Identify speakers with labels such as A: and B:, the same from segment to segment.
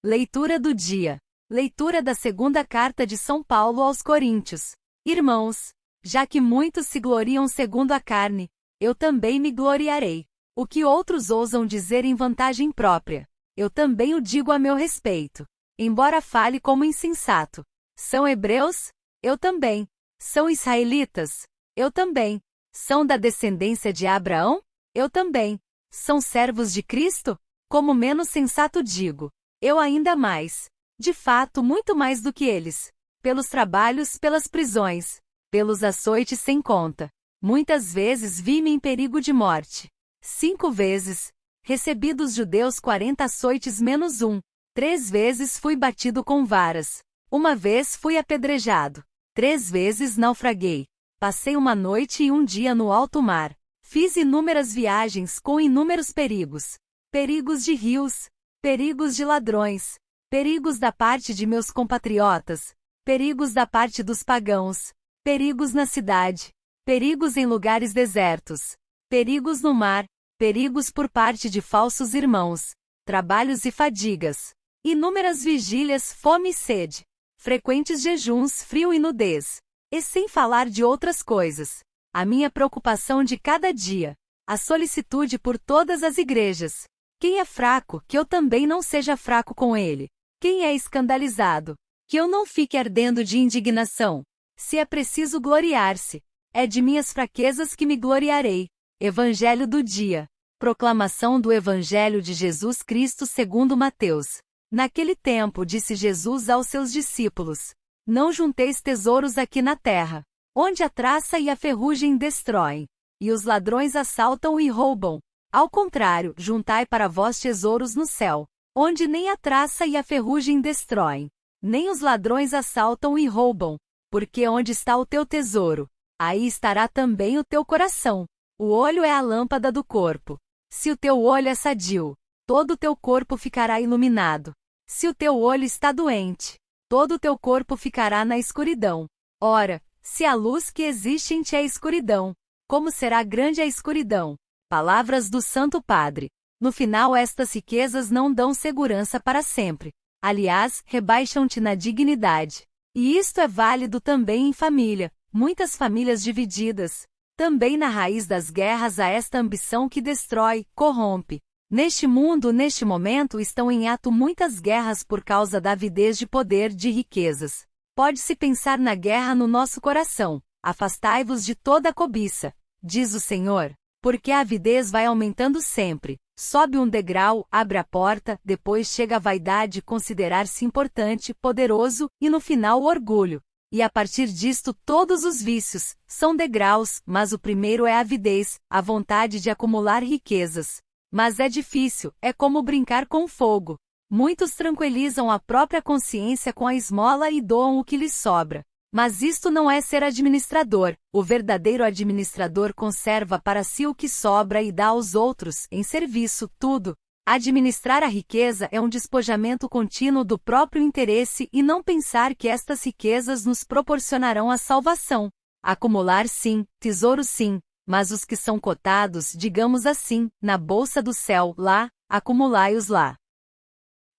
A: Leitura do dia. Leitura da segunda carta de São Paulo aos Coríntios. Irmãos, já que muitos se gloriam segundo a carne, eu também me gloriarei. O que outros ousam dizer em vantagem própria, eu também o digo a meu respeito. Embora fale como insensato. São hebreus? Eu também. São israelitas? Eu também. São da descendência de Abraão? Eu também. São servos de Cristo? Como menos sensato digo, eu ainda mais. De fato, muito mais do que eles. Pelos trabalhos, pelas prisões, pelos açoites sem conta. Muitas vezes vi-me em perigo de morte. 5 vezes. Recebi dos judeus 40 açoites menos um. 3 vezes fui batido com varas. 1 vez fui apedrejado. 3 vezes naufraguei. Passei uma noite e um dia no alto mar. Fiz inúmeras viagens com inúmeros perigos. Perigos de rios, perigos de ladrões, perigos da parte de meus compatriotas, perigos da parte dos pagãos, perigos na cidade, perigos em lugares desertos, perigos no mar, perigos por parte de falsos irmãos, trabalhos e fadigas, inúmeras vigílias, fome e sede, frequentes jejuns, frio e nudez, e sem falar de outras coisas. A minha preocupação de cada dia, a solicitude por todas as igrejas. Quem é fraco, que eu também não seja fraco com ele. Quem é escandalizado, que eu não fique ardendo de indignação. Se é preciso gloriar-se, é de minhas fraquezas que me gloriarei. Evangelho do dia. Proclamação do Evangelho de Jesus Cristo segundo Mateus. Naquele tempo disse Jesus aos seus discípulos: Não junteis tesouros aqui na terra, onde a traça e a ferrugem destroem, e os ladrões assaltam e roubam. Ao contrário, juntai para vós tesouros no céu, onde nem a traça e a ferrugem destroem, nem os ladrões assaltam e roubam, porque onde está o teu tesouro, aí estará também o teu coração. O olho é a lâmpada do corpo. Se o teu olho é sadio, todo o teu corpo ficará iluminado. Se o teu olho está doente, todo o teu corpo ficará na escuridão. Ora, se a luz que existe em ti é escuridão, como será grande a escuridão? Palavras do Santo Padre. No final, estas riquezas não dão segurança para sempre. Aliás, rebaixam-te na dignidade. E isto é válido também em família. Muitas famílias divididas. Também na raiz das guerras há esta ambição que destrói, corrompe. Neste mundo, neste momento, estão em ato muitas guerras por causa da avidez de poder, de riquezas. Pode-se pensar na guerra no nosso coração. Afastai-vos de toda a cobiça, diz o Senhor. Porque a avidez vai aumentando sempre. Sobe um degrau, abre a porta, depois chega a vaidade, considerar-se importante, poderoso, e no final o orgulho. E a partir disto todos os vícios, são degraus, mas o primeiro é a avidez, a vontade de acumular riquezas. Mas é difícil, é como brincar com fogo. Muitos tranquilizam a própria consciência com a esmola e doam o que lhes sobra. Mas isto não é ser administrador. O verdadeiro administrador conserva para si o que sobra e dá aos outros, em serviço, tudo. Administrar a riqueza é um despojamento contínuo do próprio interesse e não pensar que estas riquezas nos proporcionarão a salvação. Acumular sim, tesouro sim, mas os que são cotados, digamos assim, na bolsa do céu, lá, acumulai-os lá.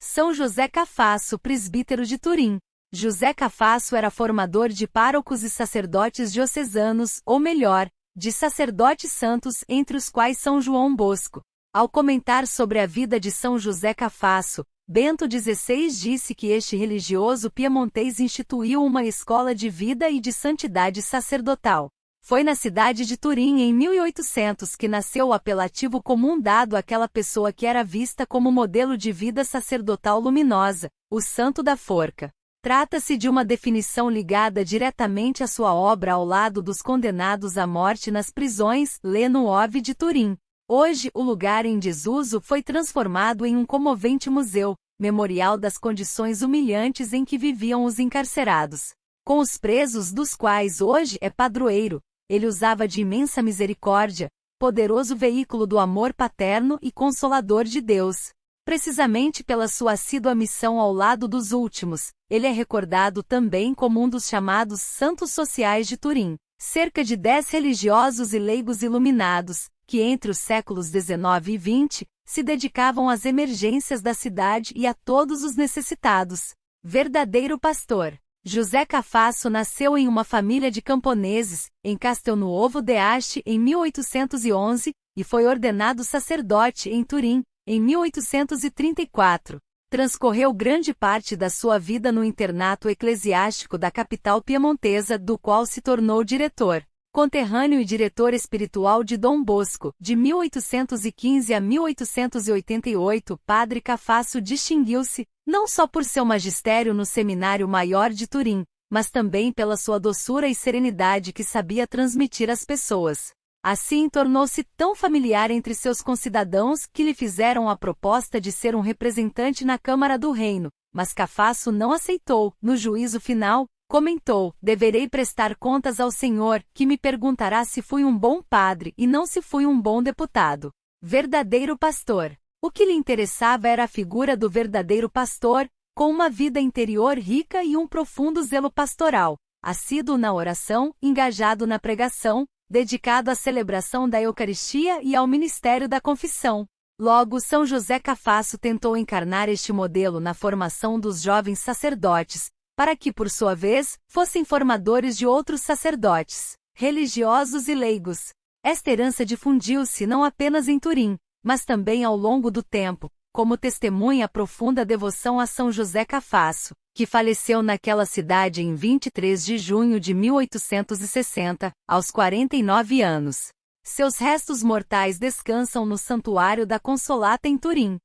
A: São José Cafasso, presbítero de Turim. José Cafasso era formador de párocos e sacerdotes diocesanos, ou melhor, de sacerdotes santos, entre os quais São João Bosco. Ao comentar sobre a vida de São José Cafasso, Bento XVI disse que este religioso piemontês instituiu uma escola de vida e de santidade sacerdotal. Foi na cidade de Turim em 1800 que nasceu o apelativo comum dado àquela pessoa que era vista como modelo de vida sacerdotal luminosa, o Santo da Forca. Trata-se de uma definição ligada diretamente à sua obra ao lado dos condenados à morte nas prisões, lê no Ove de Turim. Hoje, o lugar em desuso foi transformado em um comovente museu, memorial das condições humilhantes em que viviam os encarcerados. Com os presos dos quais hoje é padroeiro, ele usava de imensa misericórdia, poderoso veículo do amor paterno e consolador de Deus. Precisamente pela sua assídua missão ao lado dos últimos, ele é recordado também como um dos chamados Santos Sociais de Turim. Cerca de 10 religiosos e leigos iluminados, que entre os séculos XIX e XX, se dedicavam às emergências da cidade e a todos os necessitados. Verdadeiro pastor. José Cafasso nasceu em uma família de camponeses, em Castelnuovo de Asti, em 1811, e foi ordenado sacerdote em Turim, em 1834. Transcorreu grande parte da sua vida no internato eclesiástico da capital piemontesa, do qual se tornou diretor. Conterrâneo e diretor espiritual de Dom Bosco, de 1815 a 1888, Padre Cafasso distinguiu-se, não só por seu magistério no Seminário Maior de Turim, mas também pela sua doçura e serenidade que sabia transmitir às pessoas. Assim tornou-se tão familiar entre seus concidadãos que lhe fizeram a proposta de ser um representante na Câmara do Reino, mas Cafasso não aceitou. No juízo final, comentou: deverei prestar contas ao Senhor, que me perguntará se fui um bom padre e não se fui um bom deputado. Verdadeiro pastor. O que lhe interessava era a figura do verdadeiro pastor, com uma vida interior rica e um profundo zelo pastoral, assíduo na oração, engajado na pregação, dedicado à celebração da Eucaristia e ao ministério da confissão. Logo, São José Cafasso tentou encarnar este modelo na formação dos jovens sacerdotes, para que, por sua vez, fossem formadores de outros sacerdotes, religiosos e leigos. Esta herança difundiu-se não apenas em Turim, mas também ao longo do tempo, como testemunha a profunda devoção a São José Cafasso, que faleceu naquela cidade em 23 de junho de 1860, aos 49 anos. Seus restos mortais descansam no Santuário da Consolata em Turim.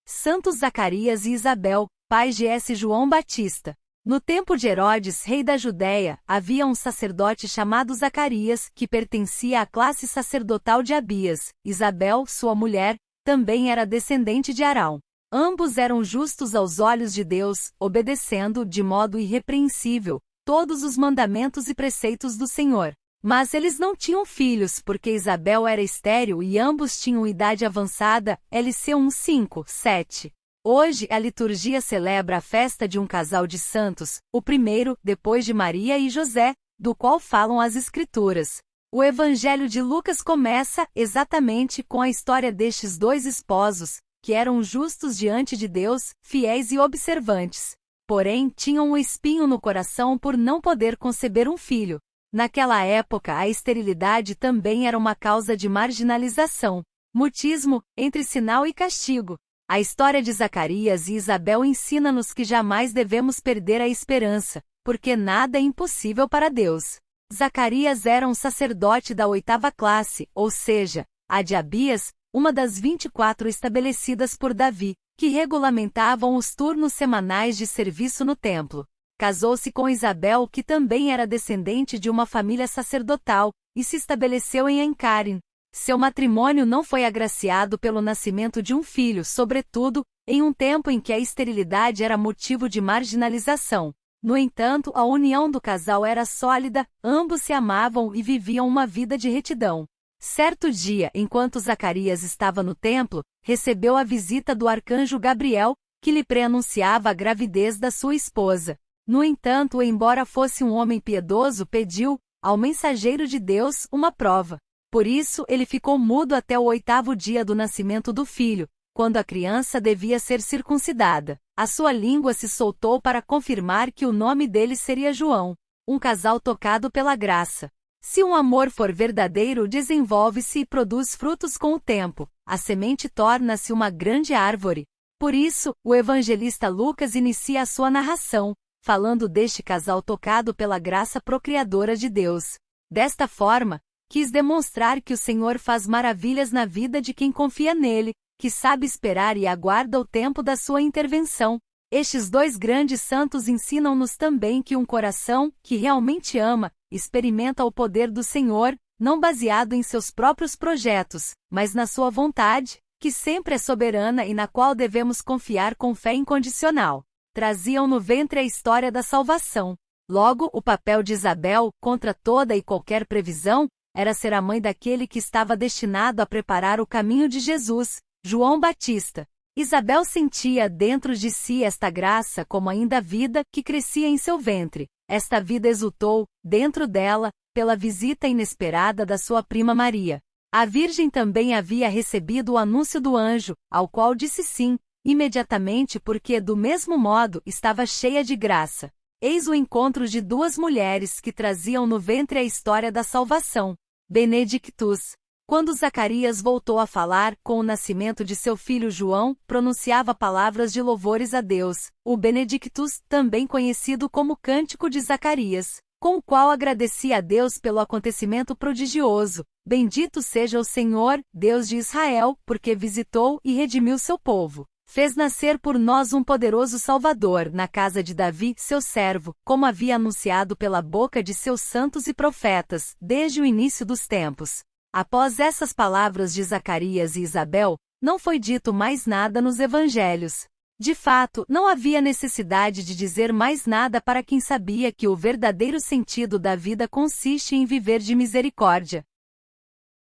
A: Santos Zacarias e Isabel, pais de João Batista. No tempo de Herodes, rei da Judéia, havia um sacerdote chamado Zacarias, que pertencia à classe sacerdotal de Abias. Isabel, sua mulher, também era descendente de Arão. Ambos eram justos aos olhos de Deus, obedecendo, de modo irrepreensível, todos os mandamentos e preceitos do Senhor. Mas eles não tinham filhos porque Isabel era estéril e ambos tinham idade avançada, LC 1:5-7. Hoje a liturgia celebra a festa de um casal de santos, o primeiro, depois de Maria e José, do qual falam as Escrituras. O Evangelho de Lucas começa, exatamente, com a história destes dois esposos, que eram justos diante de Deus, fiéis e observantes. Porém, tinham um espinho no coração por não poder conceber um filho. Naquela época, a esterilidade também era uma causa de marginalização. Mutismo, entre sinal e castigo. A história de Zacarias e Isabel ensina-nos que jamais devemos perder a esperança, porque nada é impossível para Deus. Zacarias era um sacerdote da 8ª classe, ou seja, a de Abias, uma das 24 estabelecidas por Davi, que regulamentavam os turnos semanais de serviço no templo. Casou-se com Isabel, que também era descendente de uma família sacerdotal, e se estabeleceu em Encarim. Seu matrimônio não foi agraciado pelo nascimento de um filho, sobretudo, em um tempo em que a esterilidade era motivo de marginalização. No entanto, a união do casal era sólida, ambos se amavam e viviam uma vida de retidão. Certo dia, enquanto Zacarias estava no templo, recebeu a visita do arcanjo Gabriel, que lhe preanunciava a gravidez da sua esposa. No entanto, embora fosse um homem piedoso, pediu, ao mensageiro de Deus, uma prova. Por isso, ele ficou mudo até o 8º dia do nascimento do filho, quando a criança devia ser circuncidada. A sua língua se soltou para confirmar que o nome dele seria João, um casal tocado pela graça. Se um amor for verdadeiro, desenvolve-se e produz frutos com o tempo. A semente torna-se uma grande árvore. Por isso, o evangelista Lucas inicia a sua narração, falando deste casal tocado pela graça procriadora de Deus. Desta forma, quis demonstrar que o Senhor faz maravilhas na vida de quem confia nele, que sabe esperar e aguarda o tempo da sua intervenção. Estes dois grandes santos ensinam-nos também que um coração, que realmente ama, experimenta o poder do Senhor, não baseado em seus próprios projetos, mas na sua vontade, que sempre é soberana e na qual devemos confiar com fé incondicional. Traziam no ventre a história da salvação. Logo, o papel de Isabel, contra toda e qualquer previsão, era ser a mãe daquele que estava destinado a preparar o caminho de Jesus, João Batista. Isabel sentia dentro de si esta graça como ainda vida que crescia em seu ventre. Esta vida exultou, dentro dela, pela visita inesperada da sua prima Maria. A virgem também havia recebido o anúncio do anjo, ao qual disse sim, imediatamente porque do mesmo modo estava cheia de graça. Eis o encontro de duas mulheres que traziam no ventre a história da salvação. Benedictus. Quando Zacarias voltou a falar com o nascimento de seu filho João, pronunciava palavras de louvores a Deus, o Benedictus, também conhecido como Cântico de Zacarias, com o qual agradecia a Deus pelo acontecimento prodigioso. Bendito seja o Senhor, Deus de Israel, porque visitou e redimiu seu povo. Fez nascer por nós um poderoso Salvador na casa de Davi, seu servo, como havia anunciado pela boca de seus santos e profetas, desde o início dos tempos. Após essas palavras de Zacarias e Isabel, não foi dito mais nada nos evangelhos. De fato, não havia necessidade de dizer mais nada para quem sabia que o verdadeiro sentido da vida consiste em viver de misericórdia.